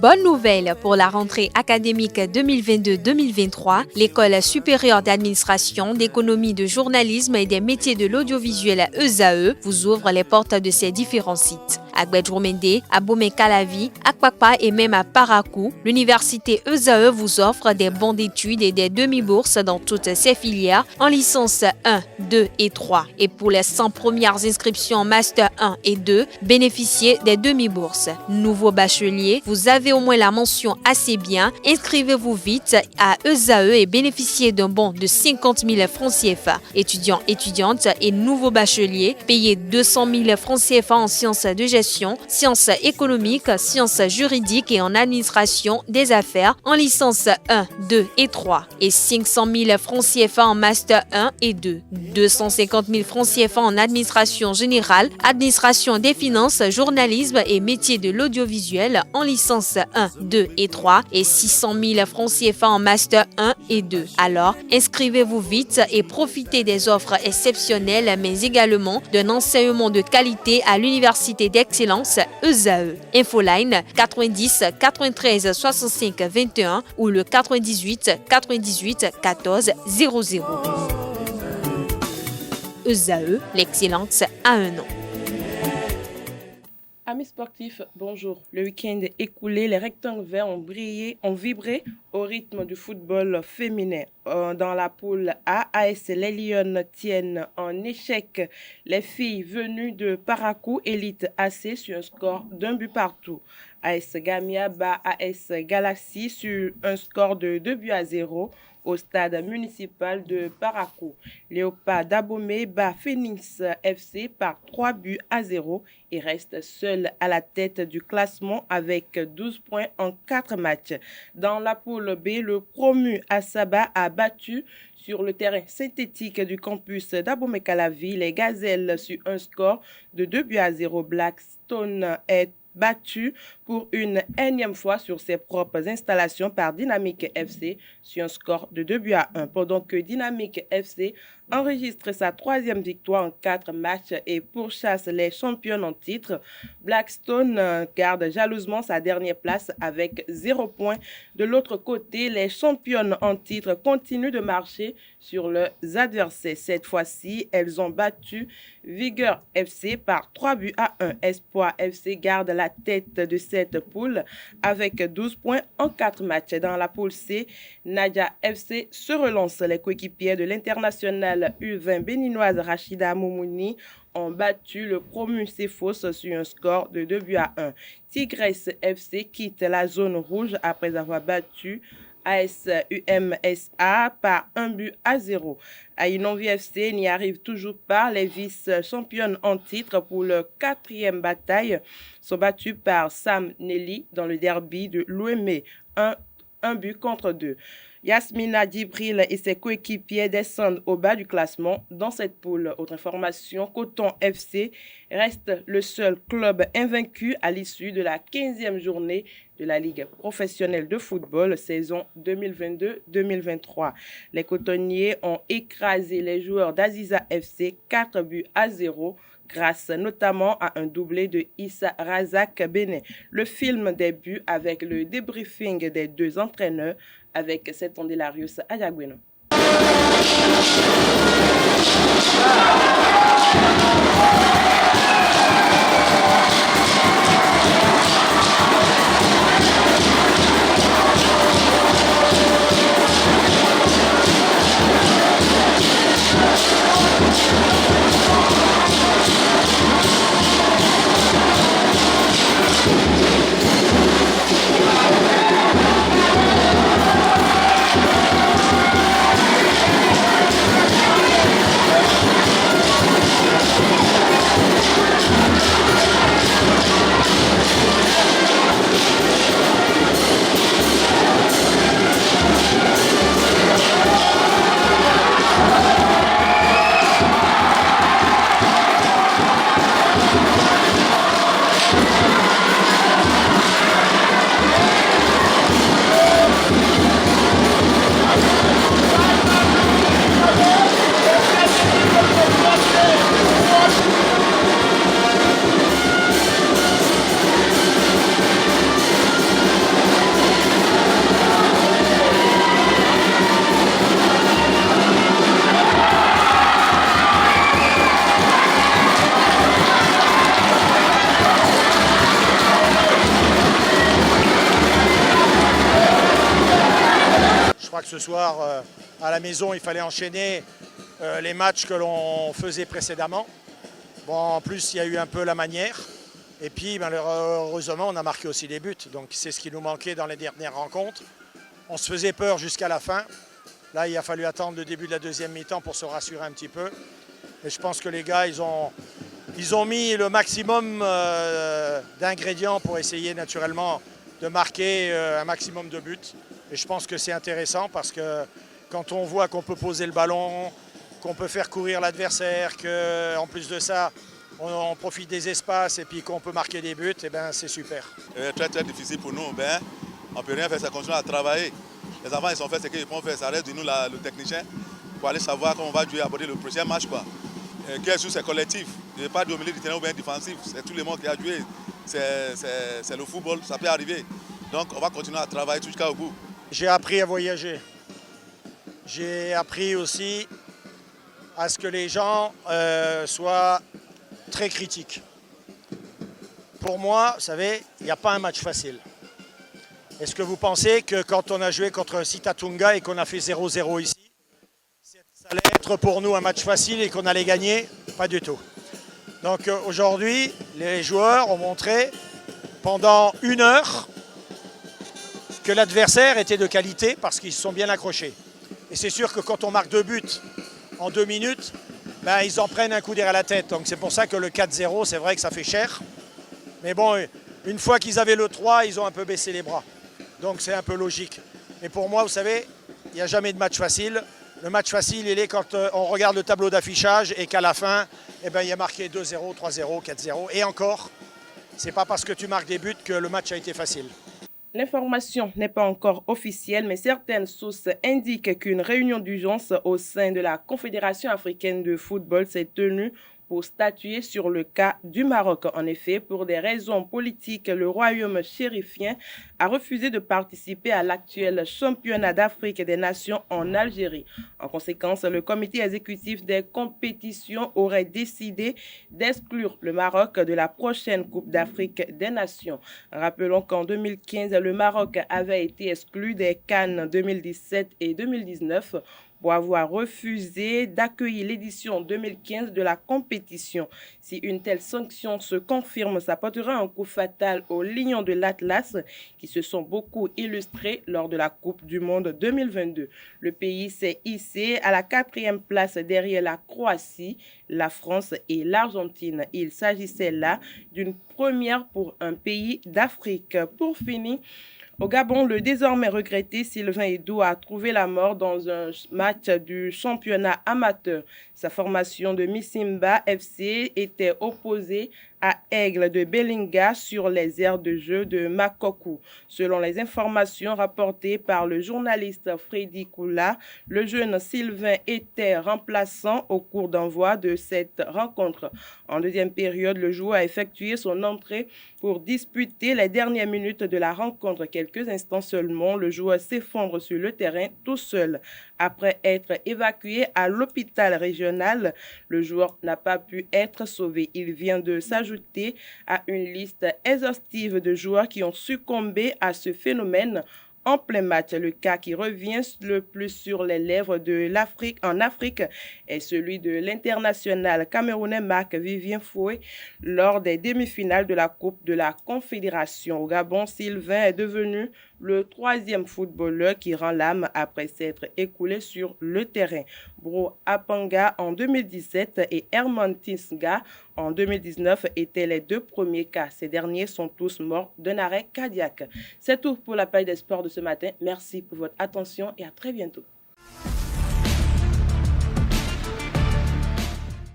Bonne nouvelle pour la rentrée académique 2022-2023, l'École supérieure d'administration, d'économie, de journalisme et des métiers de l'audiovisuel ESAE vous ouvre les portes de ses différents sites. À Gbedjourmende, à Bomé-Calavi, à Kpakpa et même à Parakou, l'université ESAE vous offre des bons d'études et des demi-bourses dans toutes ses filières en licence 1, 2 et 3. Et pour les 100 premières inscriptions en master 1 et 2, bénéficiez des demi-bourses. Nouveau bachelier, vous avez au moins la mention assez bien, inscrivez-vous vite à ESAE et bénéficiez d'un bon de 50 000 francs CFA. Étudiants, étudiantes et nouveaux bacheliers, payez 200 000 francs CFA en sciences de gestion, sciences économiques, sciences juridiques et en administration des affaires en licence 1, 2 et 3 et 500 000 francs CFA en master 1 et 2, 250 000 francs CFA en administration générale, administration des finances, journalisme et métiers de l'audiovisuel en licence 1, 2 et 3 et 600 000 francs CFA en master 1 et 2. Alors, inscrivez-vous vite et profitez des offres exceptionnelles mais également d'un enseignement de qualité à l'université d'excellence ESAE. Infoline 90 93 65 21 ou le 98 98 14 00. ESAE, l'excellence à un nom. Amis sportifs, bonjour. Le week-end écoulé, les rectangles verts ont vibré au rythme du football féminin. Dans la poule A, AS Les Lionnes tiennent en échec les filles venues de Parakou Elite AC sur un score d'un but partout. AS Gamia bat AS Galaxy sur un score de 2-0 au stade municipal de Parakou. Léopard d'Abomey bat Phoenix FC par 3-0 et reste seul à la tête du classement avec 12 points en 4 matchs. Dans la poule B, le promu Asaba a battu sur le terrain synthétique du campus d'Abomey-Calavi les Gazelles sur un score de 2-0. Blackstone est battu pour une énième fois sur ses propres installations par Dynamique FC sur un score de 2-1, pendant que Dynamique FC enregistre sa 3e victoire en 4 matchs et pourchasse les championnes en titre. Blackstone garde jalousement sa dernière place avec 0 points. De l'autre côté, les championnes en titre continuent de marcher sur leurs adversaires. Cette fois-ci, elles ont battu Vigueur FC par 3-1. Espoir FC garde la tête de cette poule avec 12 points en 4 matchs. Dans la poule C, Nadia FC se relance. Les coéquipiers de l'international U20 béninoise Rachida Moumouni ont battu le promu Cefos sur un score de 2-1. Tigresse FC quitte la zone rouge après avoir battu AS UMSA par 1-0. Aïnonvi FC n'y arrive toujours pas. Les vice-championnes en titre pour leur 4e bataille sont battues par Sam Nelly dans le derby de l'Ouémé. Un but contre 2. Yasmina Djibril et ses coéquipiers descendent au bas du classement dans cette poule. Autre information, Coton FC reste le seul club invaincu à l'issue de la 15e journée de la Ligue professionnelle de football saison 2022-2023. Les cotonniers ont écrasé les joueurs d'Aziza FC 4-0 grâce notamment à un doublé de Issa Razak Benet. Le film débute avec le débriefing des deux entraîneurs avec Setondelarius Ayagweno. ce soir, à la maison, il fallait enchaîner les matchs que l'on faisait précédemment. Bon, en plus, il y a eu un peu la manière. Et puis, malheureusement, on a marqué aussi des buts. Donc, c'est ce qui nous manquait dans les dernières rencontres. On se faisait peur jusqu'à la fin. Là, il a fallu attendre le début de la deuxième mi-temps pour se rassurer un petit peu. Et je pense que les gars, ils ont mis le maximum d'ingrédients pour essayer naturellement de marquer un maximum de buts. Et je pense que c'est intéressant parce que quand on voit qu'on peut poser le ballon, qu'on peut faire courir l'adversaire, qu'en plus de ça, on profite des espaces et puis qu'on peut marquer des buts, et ben c'est super. Très très difficile pour nous, ben, on ne peut rien faire, ça continue à travailler. Les enfants ils ont fait ce qu'ils vont faire, ça reste de nous le technicien pour aller savoir comment on va jouer, aborder le prochain match. Quel joue c'est collectif, il n'y a pas de milieu de terrain ou bien défensif, c'est tout le monde qui a joué, c'est le football, ça peut arriver. Donc on va continuer à travailler jusqu'au bout. J'ai appris à voyager. J'ai appris aussi à ce que les gens soient très critiques. Pour moi, vous savez, il n'y a pas un match facile. Est-ce que vous pensez que quand on a joué contre Sitatunga et qu'on a fait 0-0 ici, ça allait être pour nous un match facile et qu'on allait gagner? Pas du tout. Donc aujourd'hui, les joueurs ont montré pendant 1 heure que l'adversaire était de qualité parce qu'ils se sont bien accrochés. Et c'est sûr que quand on marque 2 buts en 2 minutes, ben, ils en prennent un coup derrière la tête. Donc c'est pour ça que le 4-0, c'est vrai que ça fait cher. Mais bon, une fois qu'ils avaient le 3, ils ont un peu baissé les bras. Donc c'est un peu logique. Mais pour moi, vous savez, il n'y a jamais de match facile. Le match facile, il est quand on regarde le tableau d'affichage et qu'à la fin, eh ben, il y a marqué 2-0, 3-0, 4-0. Et encore, c'est pas parce que tu marques des buts que le match a été facile. L'information n'est pas encore officielle, mais certaines sources indiquent qu'une réunion d'urgence au sein de la Confédération africaine de football s'est tenue pour statuer sur le cas du Maroc. En effet, pour des raisons politiques, le royaume chérifien a refusé de participer à l'actuel championnat d'Afrique des Nations en Algérie. En conséquence, le comité exécutif des compétitions aurait décidé d'exclure le Maroc de la prochaine Coupe d'Afrique des Nations. Rappelons qu'en 2015, le Maroc avait été exclu des CAN 2017 et 2019 pour avoir refusé d'accueillir l'édition 2015 de la compétition. Si une telle sanction se confirme, ça portera un coup fatal aux Lions de l'Atlas qui se sont beaucoup illustrés lors de la Coupe du Monde 2022. Le pays s'est hissé à la 4e place derrière la Croatie, la France et l'Argentine. Il s'agissait là d'une première pour un pays d'Afrique. Pour finir, au Gabon, le désormais regretté Sylvain Edou a trouvé la mort dans un match du championnat amateur. Sa formation de Missimba FC était opposée à Aigle de Belinga sur les aires de jeu de Makokou. Selon les informations rapportées par le journaliste Freddy Koula, le jeune Sylvain était remplaçant au cours d'envoi de cette rencontre. En deuxième période, le joueur a effectué son entrée pour disputer les dernières minutes de la rencontre. Quelques instants seulement, le joueur s'effondre sur le terrain tout seul. Après être évacué à l'hôpital régional, le joueur n'a pas pu être sauvé. Il vient de s'ajouter à une liste exhaustive de joueurs qui ont succombé à ce phénomène en plein match. Le cas qui revient le plus sur les lèvres de l'Afrique en Afrique est celui de l'international camerounais Marc-Vivien Foué lors des demi-finales de la Coupe de la Confédération. Au Gabon, Sylvain est devenu le 3e footballeur qui rend l'âme après s'être écoulé sur le terrain. Bro Apanga en 2017 et Herman Tisga en 2019 étaient les 2 premiers cas. Ces derniers sont tous morts d'un arrêt cardiaque. C'est tout pour la page des sports de ce matin. Merci pour votre attention et à très bientôt.